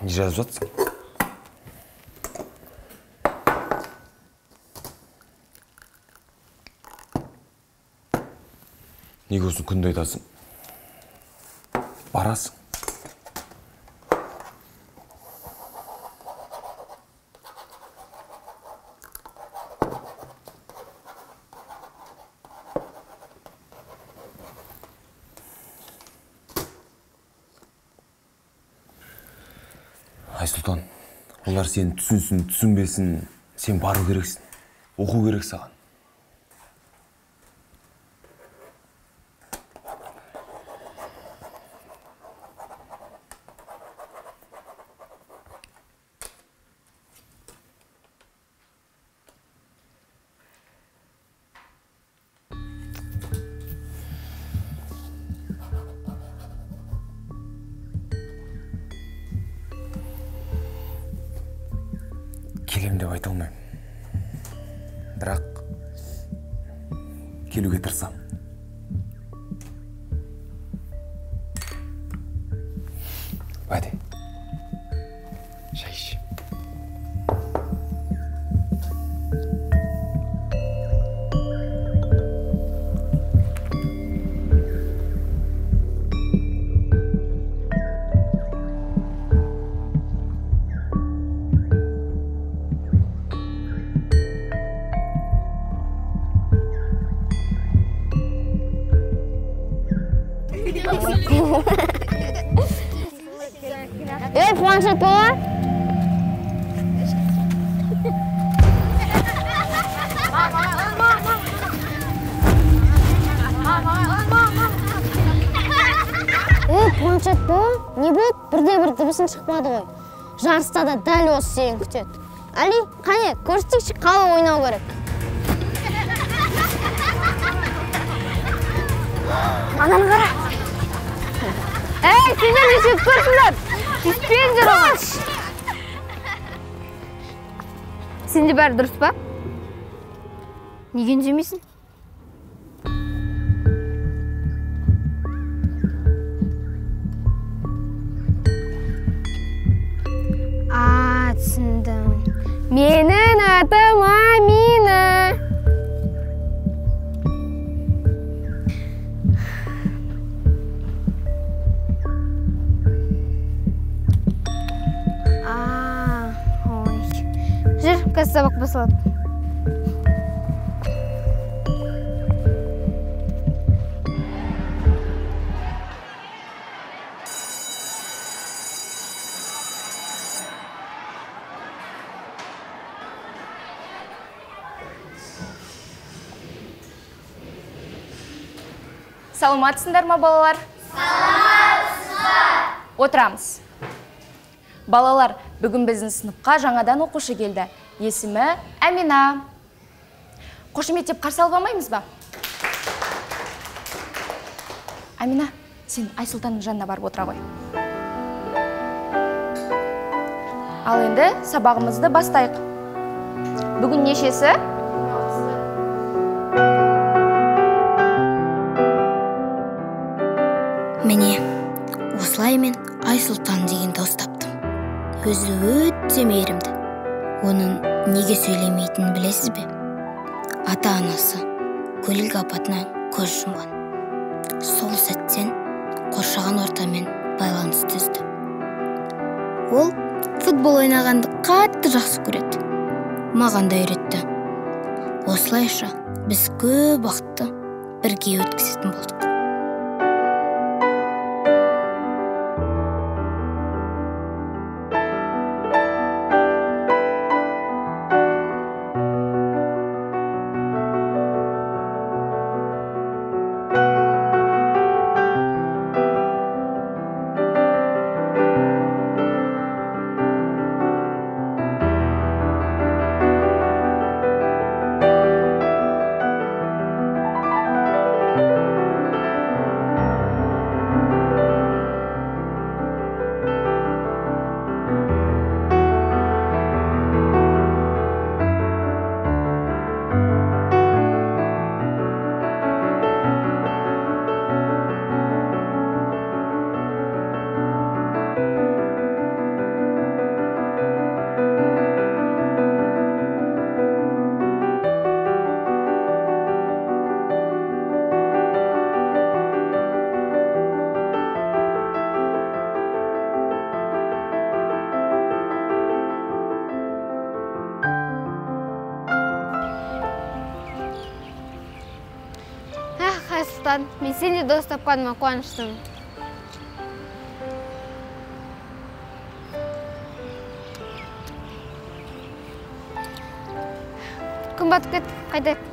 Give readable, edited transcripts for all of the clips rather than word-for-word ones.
Не жазып жатсың? Неге осыны күнде айтасың? Барасың. Айсұлтан, олар сені түсінсін, түсінбесін, сен бару керексің, оқу керек саған. Келем деп айта алмаймын. Бірақ келуге тырысам. Бәде. Шай іш. Планшет бала? Планшет бала? Не болды? Бірде-бір дыбысын шықпады ғой. Жарыста да дәл осы сені күтеді. Али, қане, көрсетейікші қалай ойнау керек. Ананы қара. Сендер не сөйтіп көрсіңдер? Түспеңдер оған. Сенде бәрі дұрыс па? Неге үндемейсің? Түсіндім. Менің атым Амина. Жүр, қазір сабақ басталады. Саламатсыңдар ма, балалар? Саламатсыздар. Отырамыз. Балалар, бүгін біздің сыныпқа жаңадан оқушы келді. Есімі Амина. Қошеметтеп қарсы алып алмаймыз ба? Амина, сен Айсұлтанның жанына барып отыра ғой. Ал енді сабағымызды бастайық. Бүгін нешесі? Міне, осылай мен Айсұлтан деген дос таптым. Өзі өте мейірімді. Оның неге сөйлемейтінін білесіз бе? Ата-анасы көлік апатынан көз жұмған. Сол сәттен қоршаған ортамен байланысты үзді. Ол футбол ойнағанды қатты жақсы көреді. Маған да үйретті. Осылайша біз көп уақытты бірге өткізетін болдық. Айсұлтан, мен сені дос тапқаныма қуаныштымын. Күн батып кетті, қайтайық.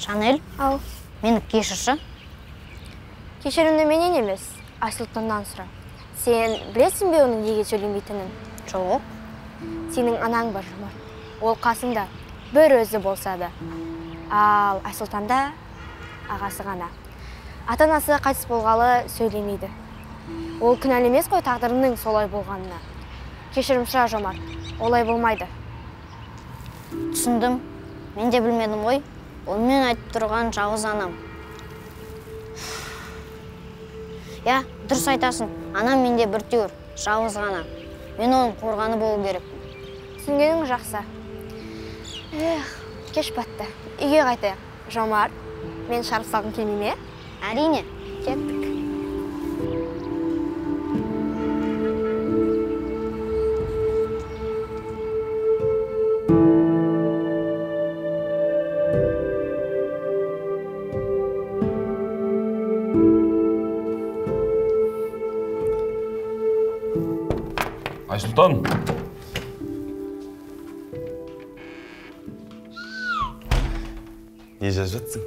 Шанель, Ау, мені кешірші. кешірімді менен емес, Айсұлтаннан сұра. Сен білесің бе оның неге сөйлемейтінін? Жоқ. Сенің анаң бар, Жомарт. Ол қасында бір өзі болса да. Ал Айсұлтанда ағасы ғана. Ата-анасы қайтыс болғалы сөйлемейді. Ол кінәлі емес қой тағдырының солай болғанына. Кешірім сұра, Жомарт. Олай болмайды. Түсіндім. Мен де білмедім ғой. Ол мен айтып тұрған жалғыз анам. Я, дұрыс айтасың. Анам менде бір түйір, жалғыз ғана. Мен оның қорғаны болу керек. Түсінгенің жақсы. Кеш батты. Үйге қайтайық. Жомарт, мен шарап салғым келмей ме? Әрине. Кеттік. Айсұлтан. Не жазып жатсың?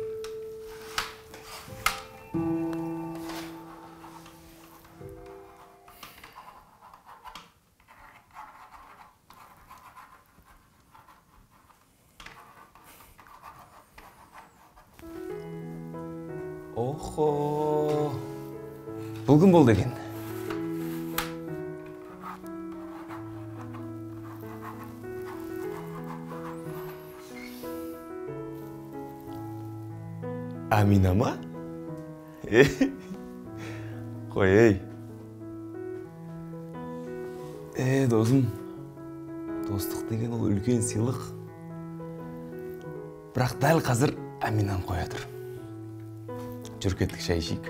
Охо. Бұл кім болды екен? Амина ма? Қой, досым. Достық деген ол үлкен сыйлық. Бірақ дәл қазір Аминаны қоя тұр. Жүр кеттік шай ішейік.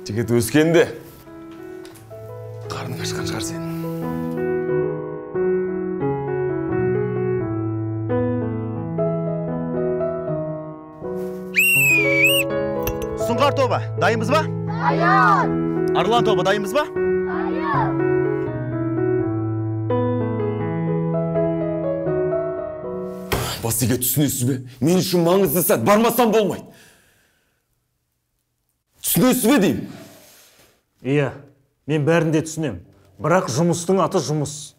Жігіт өскенде. Қарның ашқан шығар сен. Сұңғар тобы, дайынбыз ба? Дайын! Арлан тобы, дайынбыз ба? Дайын! Басеге түсінесіз бе? Мен үшін маңызды сәт бармасам болмайды. Түсінесіз бе деймін? Иә, мен бәрін де түсінем. Бірақ жұмыстың аты жұмыс.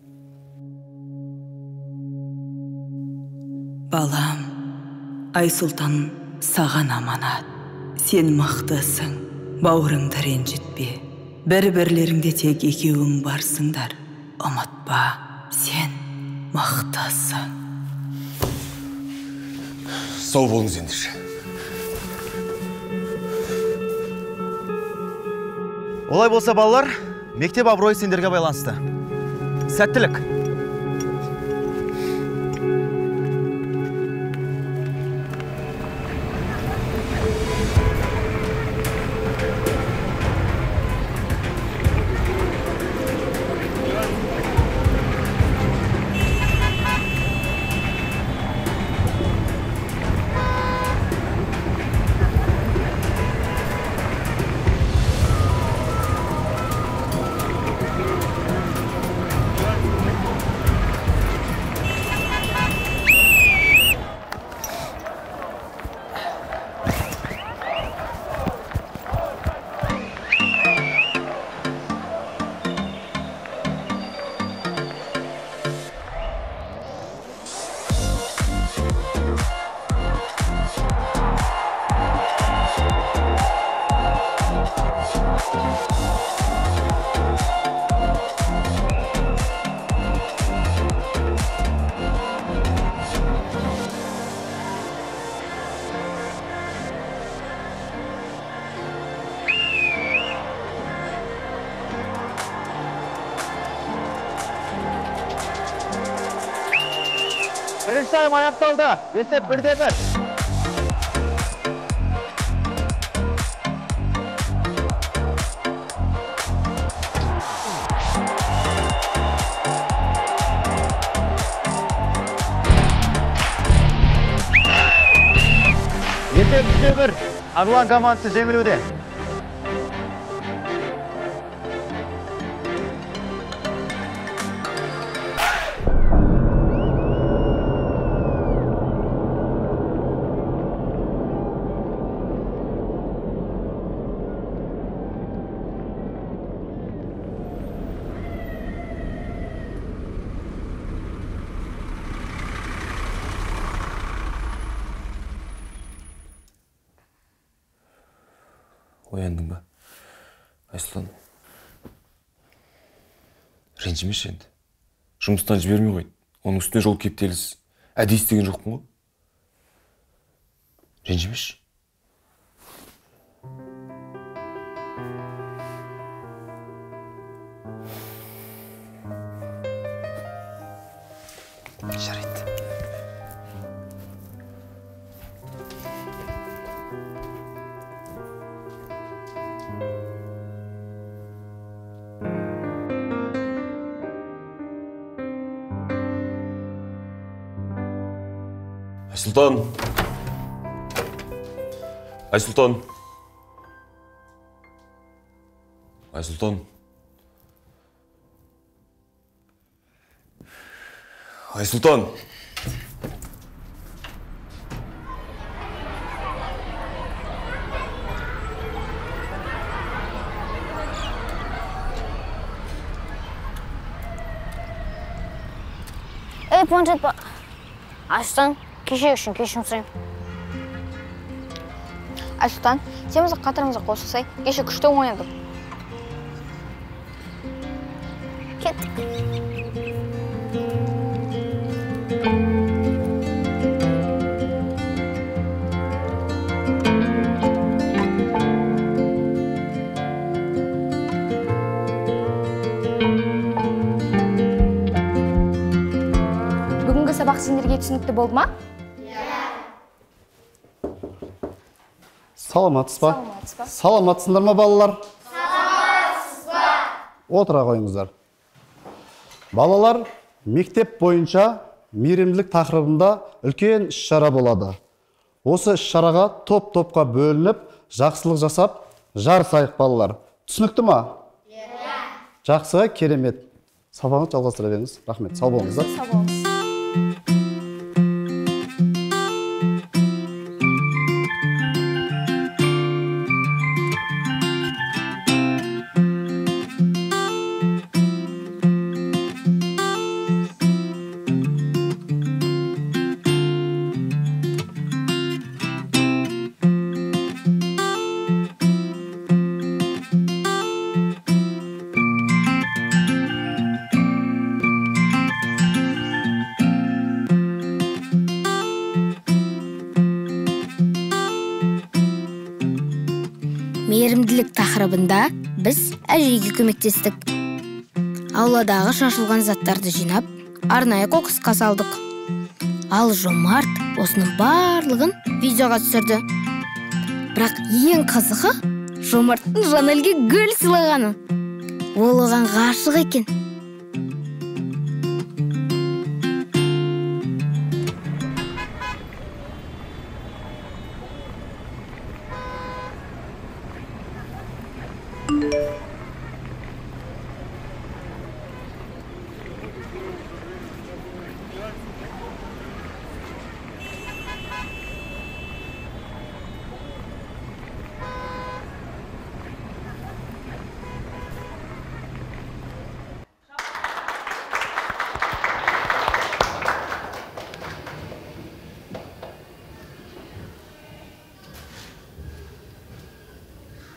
Балам, Айсұлтан саған аманат. Сен мақтысың, бауырыңды ренжітпе. Бір-бірлеріңде тек екеуің барсыңдар. Ұмытпа, сен мақтысың. Сау болыңыз ендеше. Олай болса, балалар, мектеп абыройы сендерге байланысты. Сәттілік. тайм аяқталды. Есеп 1-1. Есеп 3-1. Арлан командасы жеңілуде. Ояндың ба? Айсұлтан. Ренжімеші енді. Жұмыстан жібермей қойды. Оның үстіне жол кептеліс. Әдейі істеген жоқпын ғой. Ренжімеші. Жарайды. Айсұлтан. Айсұлтан. Айсұлтан. Айсұлтан. Ей, планшет ба. Айсұлтан, кеше үшін кешірім сұраймын. Айсұлтан, сен бізді қатарымызға қосылсай, кеше күшті ойнадық. Кеттік. Бүгінгі сабақ сендерге түсінікті болды ма? Саламатсыз ба? Саламатсыңдар ма, балалар? Саламатсыз ба? Отыра қойыңыздар. Балалар, мектеп бойынша мейірімділік тақырыбында үлкен іс-шара болады. Осы іс-шараға топ-топқа бөлініп, жақсылық жасап, жарысайық балалар. Түсінікті ма? Жақсы, керемет. Сабағыңызды жалғастыра беріңіз. Рахмет. Сау болыңыздар. Сау болыңыз. Мейірімділік тақырыбында біз әжеге көмектестік. Ауладағы шашылған заттарды жинап, арнайы қоқысқа салдық. Ал Жомарт осының барлығын видеоға түсірді. Бірақ ең қызығы Жомарттың Жанелге гүл сыйлағаны. Ол оған ғашық екен.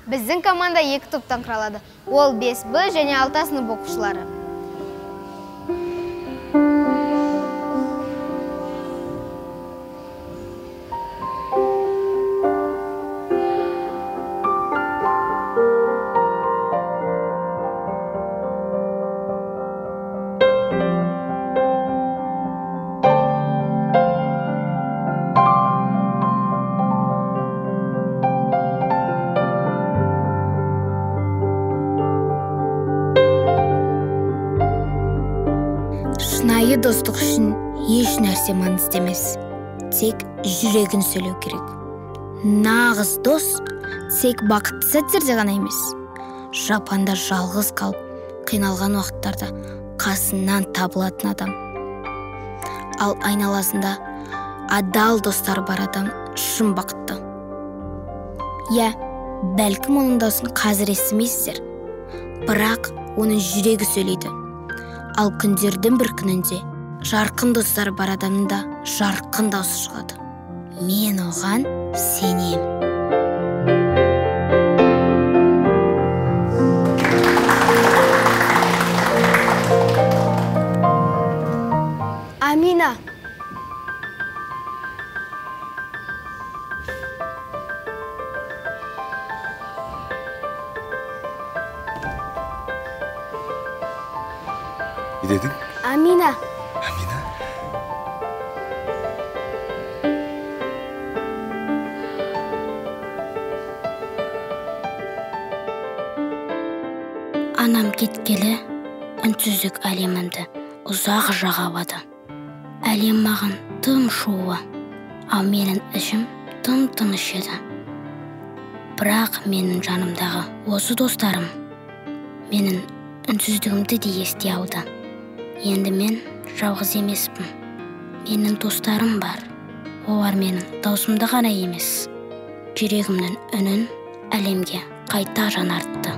Біздің команда 2 топтан құралады. Ол 5Б және 6 сынып оқушылары. достық үшін еш нәрсе маңызды емес. Тек жүрегін сөйлеу керек. Нағыз дос тек бақытты сәттерде ғана емес. Жапанда жалғыз қалып, қиналған уақыттарда қасынан табылатын адам. Ал айналасында адал достар бар адам шын бақытты. Я, бәлкім оның даусын қазір естімейсіздер, бірақ оның жүрегі сөйлейді. Ал күндердің бір күнінде жарқын достар бар адамның да жарқын даусы шығады. Мен оған сенем. Амина. Не дедің? Амина. Амина? Анам кеткелі үнсіздік әлемімді ұзақ жағалады. Әлем маған тым шуы, ал менің ішім тым тыныш еді. Бірақ менің жанымдағы осы достарым менің үнсіздігімді де ести алды. Енді мен жалғыз емеспін. Менің достарым бар. Олар менің даусымды ғана емес, жүрегімнің үнін әлемге қайта жаңартты.